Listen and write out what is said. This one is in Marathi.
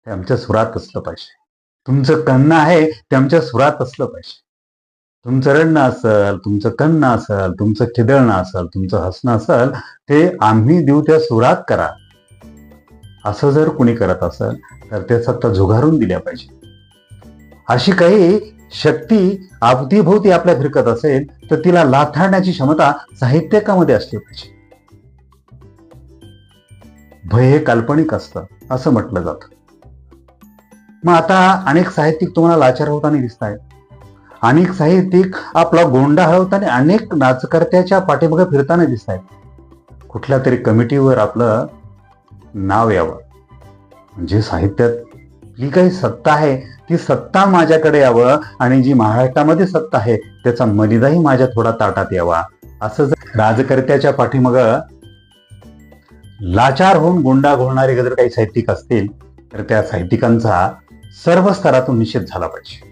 ते आमच्या सुरात असलं पाहिजे. तुमचं कन्न आहे ते आमच्या सुरात असलं पाहिजे. तुमचं रडणं असेल, तुमचं कन्न असेल, तुमचं खिदळणं असेल, तुमचं हसणं असेल, ते आम्ही देऊ त्या सुरात करा. असं जर कुणी करत असेल तर ते सत्ता झुगारून दिल्या पाहिजे. अशी काही शक्ती अवतीभोवती आपल्या फिरकत असेल तर तिला लाथाडण्याची क्षमता साहित्यिकामध्ये असली पाहिजे. भय हे काल्पनिक असतं असं म्हटलं जातं. मग आता अनेक साहित्यिक तुम्हाला लाचार होताना दिसत आहेत. अनेक साहित्यिक आपला गोंडा हळवताना अनेक नाचकर्त्याच्या पाठीमागे फिरताना दिसत आहेत. कुठल्या तरी कमिटीवर आपलं नाव यावं, म्हणजे साहित्यातली काही सत्ता आहे ती सत्ता माझ्याकडे यावं आणि जी महाराष्ट्रामध्ये सत्ता आहे त्याचा मलिदाही माझ्या थोडा ताटात यावा, असं जर राजकर्त्याच्या पाठीमागं लाचार होऊन गोंडा घोळणारे जर काही साहित्यिक असतील तर त्या साहित्यिकांचा सर्व स्तरातून निषेध झाला पाहिजे.